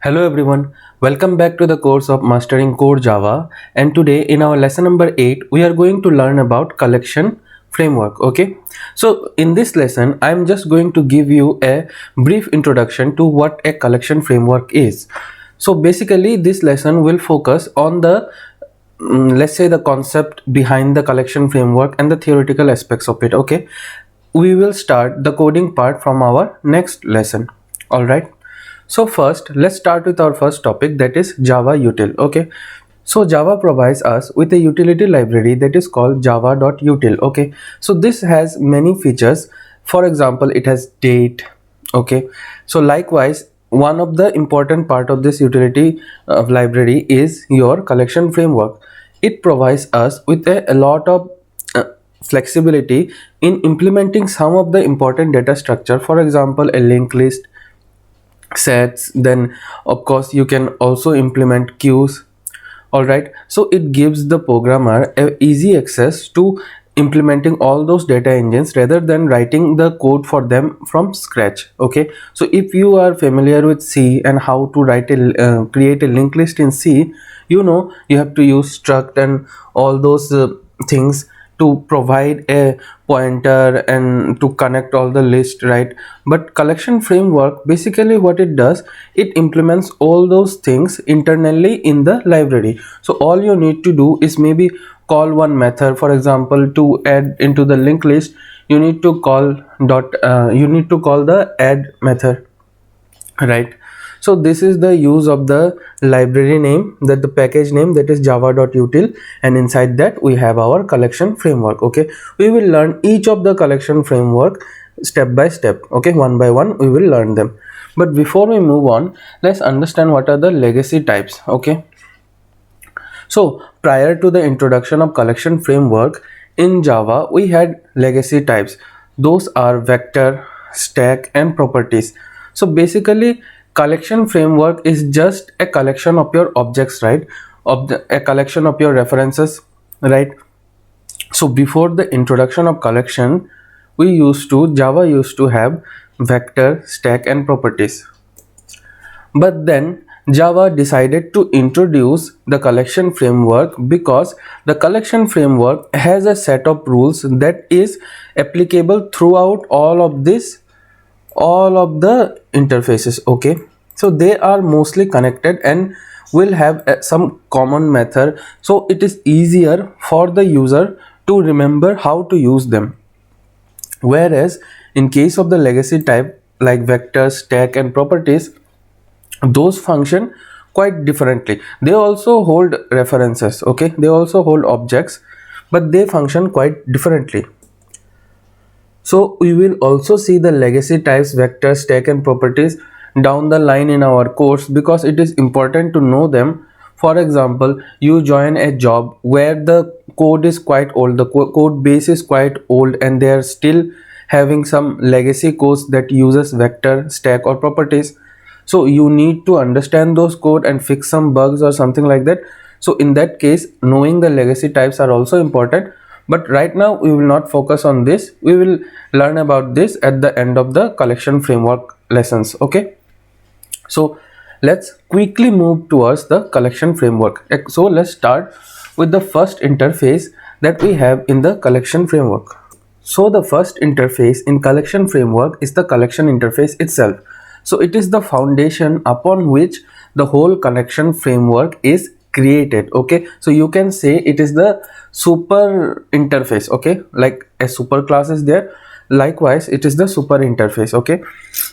Hello everyone, welcome back to the course of Mastering Core Java, and today in our lesson number 8 we are going to learn about collection framework. Okay, so in this lesson I'm just going to give you a brief introduction to what a collection framework is. So basically this lesson will focus on the let's say the concept behind the collection framework and the theoretical aspects of it. Okay, we will start the coding part from our next lesson. All right, so first let's start with our first topic, that is Java util. Okay, so Java provides us with a utility library that is called java.util. Okay, so this has many features. For example, it has date. Okay, so likewise one of the important part of this utility library is your collection framework. It provides us with a lot of uh, flexibility in implementing some of the important data structure. For example, a linked list, sets, then of course you can also implement queues. All right, so it gives the programmer a easy access to implementing all those data engines rather than writing the code for them from scratch. Okay, so if you are familiar with C and how to write a create a linked list in C, you know you have to use struct and all those things to provide a pointer and to connect all the list, right? But collection framework, basically what it does, it implements all those things internally in the library. So all you need to do is maybe call one method. For example, to add into the linked list, you need to call the add method, right? So this is the use of the library name, that the package name, that is java.util, and inside that we have our collection framework. Okay, we will learn each of the collection framework step by step. Okay, one by one we will learn them. But before we move on, let's understand what are the legacy types. Okay, so prior to the introduction of collection framework in Java, we had legacy types. Those are vector, stack, and properties. So basically, collection framework is just a collection of your objects, right? A collection of your references, right? So before the introduction of collection, Java used to have vector, stack, and properties. But then Java decided to introduce the collection framework because the collection framework has a set of rules that is applicable throughout all of the interfaces. Okay, so they are mostly connected and will have some common method, so it is easier for the user to remember how to use them. Whereas in case of the legacy type like vector, stack, and properties, those function quite differently. They also hold references. Okay, they also hold objects, but they function quite differently. So we will also see the legacy types, vector, stack, and properties down the line in our course because it is important to know them. For example, you join a job where the code is quite old, the code base is quite old, and they are still having some legacy codes that uses vector, stack, or properties. So you need to understand those code and fix some bugs or something like that. So in that case, knowing the legacy types are also important, but right now we will not focus on this. We will learn about this at the end of the collection framework lessons. Okay, so let's quickly move towards the collection framework. So let's start with the first interface that we have in the collection framework. So the first interface in collection framework is the collection interface itself. So it is the foundation upon which the whole collection framework is created. Okay, so you can say it is the super interface. Okay, like a super class is there, likewise it is the super interface. Okay,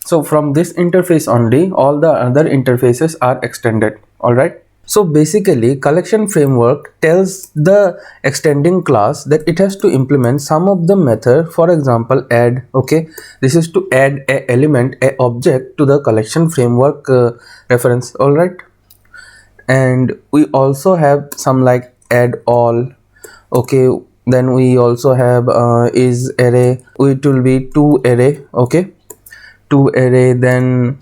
so from this interface only all the other interfaces are extended. All right, so basically collection framework tells the extending class that it has to implement some of the method. For example, add. Okay, this is to add a element, a object to the collection framework reference. All right, and we also have some like add all. Okay, then we also have is array, it will be to array. Okay, to array. Then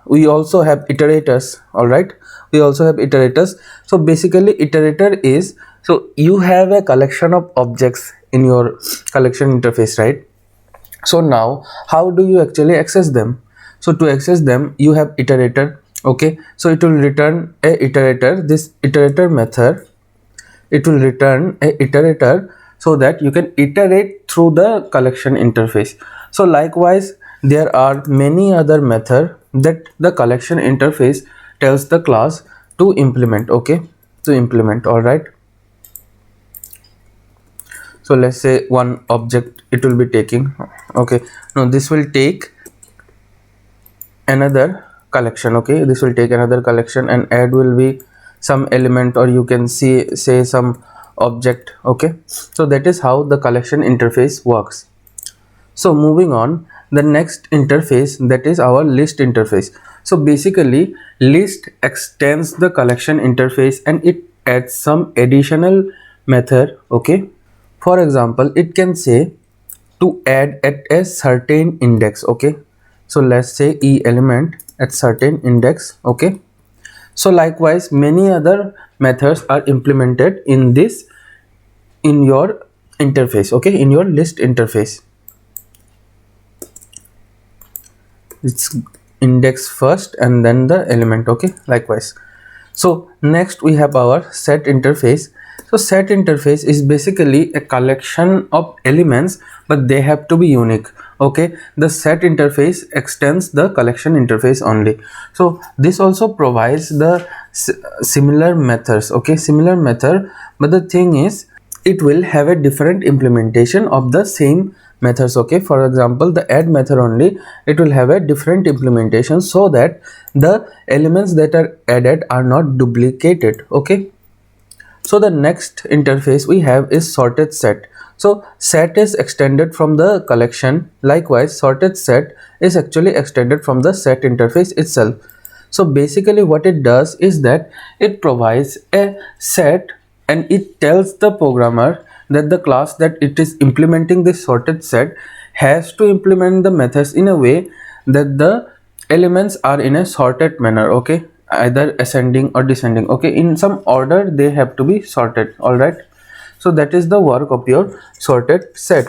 we also have iterators. All right, we also have iterators. So basically iterator is, so you have a collection of objects in your collection interface, right? So now how do you actually access them? So to access them you have iterator. Okay, so it will return a iterator. This iterator method, it will return a iterator so that you can iterate through the collection interface. So likewise there are many other method that the collection interface tells the class to implement. Okay, to implement. All right, so let's say one object it will be taking. Okay, now this will take another collection. Okay, this will take another collection, and add will be some element, or you can see say some object. Okay, so that is how the collection interface works. So moving on, the next interface, that is our list interface. So basically list extends the collection interface and it adds some additional method. Okay, for example it can say to add at a certain index. Okay, so let's say e element at certain index. Okay, so likewise many other methods are implemented in this, in your interface. Okay, in your list interface, it's index first and then the element. Okay, likewise. So next we have our set interface. So set interface is basically a collection of elements, but they have to be unique. Okay, the set interface extends the collection interface only. So this also provides the similar methods. Okay, similar method, but the thing is it will have a different implementation of the same methods. Okay, for example the add method only, it will have a different implementation so that the elements that are added are not duplicated. Okay, so the next interface we have is sorted set. So set is extended from the collection. Likewise sorted set is actually extended from the set interface itself. So basically what it does is that it provides a set and it tells the programmer that the class that it is implementing this sorted set has to implement the methods in a way that the elements are in a sorted manner. Okay, either ascending or descending. Okay, in some order they have to be sorted. All right, so that is the work of your sorted set.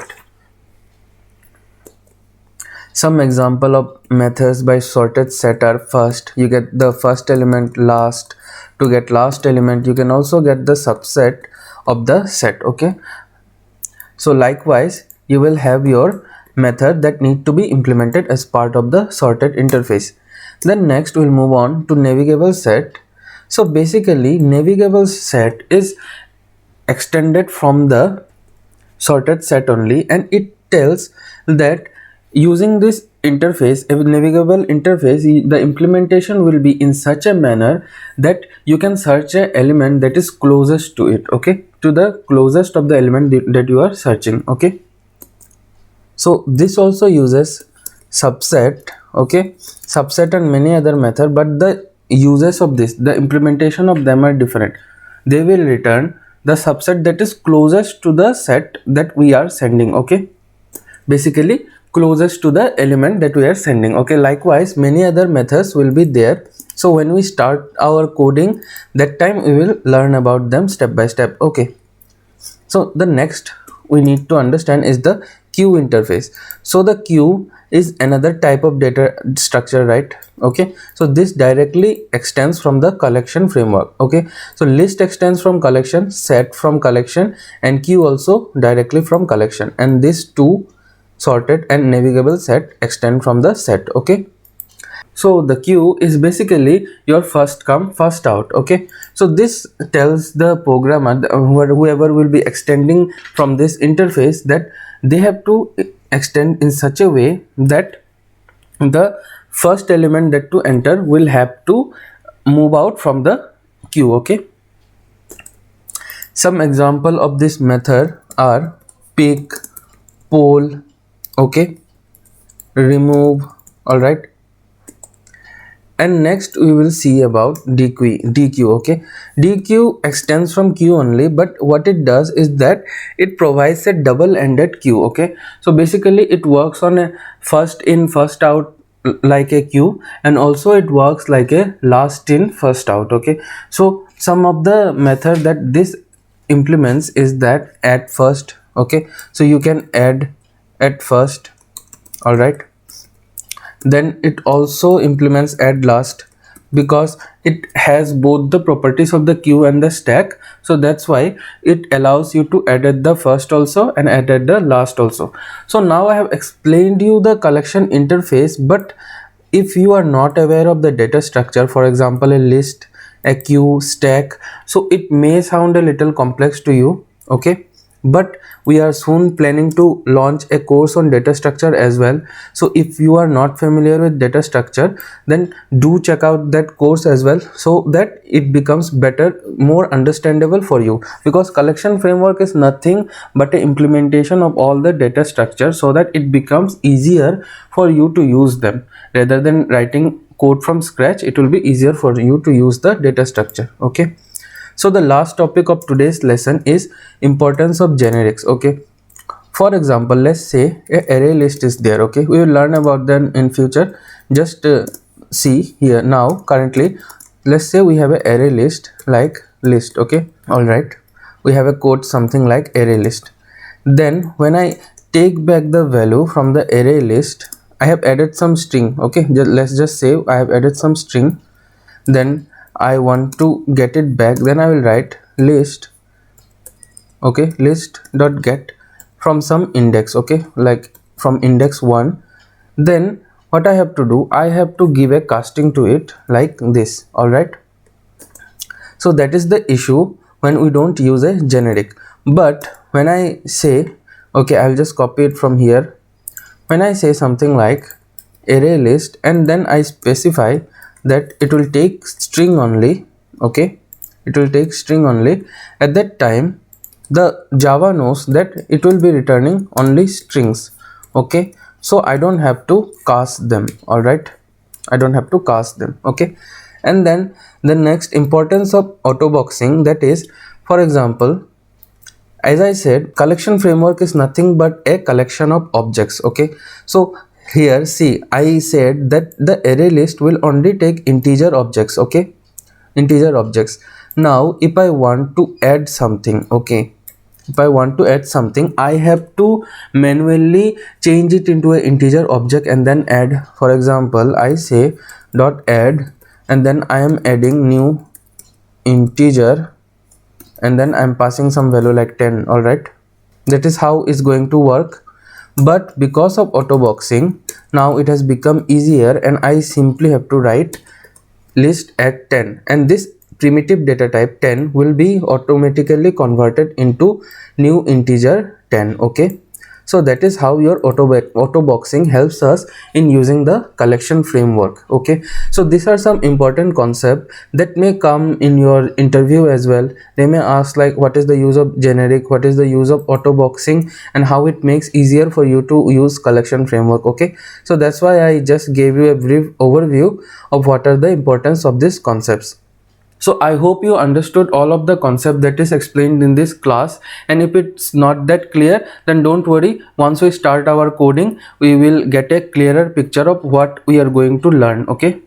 Some example of methods by sorted set are: first you get the first element, last to get last element, you can also get the subset of the set. Okay, so likewise you will have your method that need to be implemented as part of the sorted interface. Then next we'll move on to navigable set. So basically navigable set is extended from the sorted set only, and it tells that using this interface, a navigable interface, the implementation will be in such a manner that you can search a element that is closest to it. Okay, to the closest of the element that you are searching. Okay, so this also uses subset. Okay, subset and many other method, but the uses of this, the implementation of them are different. They will return the subset that is closest to the set that we are sending. Okay, basically closest to the element that we are sending. Okay, likewise many other methods will be there. So when we start our coding, that time we will learn about them step by step. Okay, so the next we need to understand is the queue interface. So the queue is another type of data structure, right? Okay, so this directly extends from the collection framework. Okay, so list extends from collection, set from collection, and queue also directly from collection, and these two, sorted and navigable set, extend from the set. Okay, so the queue is basically your first come first out. Okay, so this tells the programmer, whoever will be extending from this interface, that they have to extend in such a way that the first element that to enter will have to move out from the queue. Okay, some example of this method are pick, poll, okay, remove. All right, and next we will see about dequeue. Okay, dequeue extends from queue only, but what it does is that it provides a double-ended queue. Okay, so basically it works on a first in first out like a queue, and also it works like a last in first out. Okay, so some of the method that this implements is that add first. Okay, so you can add at first. all right. Then it also implements add last because it has both the properties of the queue and the stack, so that's why it allows you to edit the first also and edit the last also. So now I have explained you the collection interface, but if you are not aware of the data structure, for example a list, a queue, stack, so it may sound a little complex to you, okay, but we are soon planning to launch a course on data structure as well. So if you are not familiar with data structure, then do check out that course as well, so that it becomes better, more understandable for you, because collection framework is nothing but an implementation of all the data structure so that it becomes easier for you to use them. Rather than writing code from scratch, it will be easier for you to use the data structure, okay. So the last topic of today's lesson is importance of generics, okay. For example, let's say a array list is there, okay, we will learn about them in future. Just see here now, currently let's say we have a array list like list, okay, all right. We have a code something like array list. Then when I take back the value from the array list, I have added some string, okay. Let's just say I have added some string. Then I want to get it back, then I will write list, okay, list dot get from some index, okay, like from index 1. Then what I have to do, I have to give a casting to it like this, all right. So that is the issue when we don't use a generic. But when I say, okay, I'll just copy it from here. When I say something like array list and then I specify that it will take string only, okay, it will take string only, at that time the Java knows that it will be returning only strings, okay. So I don't have to cast them, all right, I don't have to cast them, okay. And then the next importance of auto boxing, that is, for example, as I said, collection framework is nothing but a collection of objects, okay. So here see, I said that the array list will only take integer objects, okay, integer objects. Now if I want to add something, okay, if I want to add something, I have to manually change it into an integer object and then add. For example, I say dot add and then I am adding new integer and then I'm passing some value like 10, all right. That is how it's going to work. But because of auto boxing, now it has become easier and I simply have to write list at 10, and this primitive data type 10 will be automatically converted into new integer 10, okay. So that is how your auto boxing helps us in using the collection framework, okay. So these are some important concepts that may come in your interview as well. They may ask like what is the use of generic, what is the use of auto boxing, and how it makes easier for you to use collection framework, okay. So that's why I just gave you a brief overview of what are the importance of these concepts. So I hope you understood all of the concept that is explained in this class, and if it's not that clear, then don't worry, once we start our coding we will get a clearer picture of what we are going to learn, okay.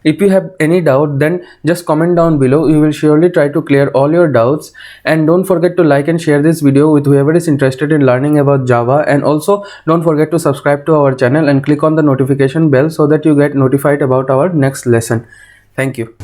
If you have any doubt, then just comment down below, we will surely try to clear all your doubts. And don't forget to like and share this video with whoever is interested in learning about Java, and also don't forget to subscribe to our channel and click on the notification bell so that you get notified about our next lesson. Thank you.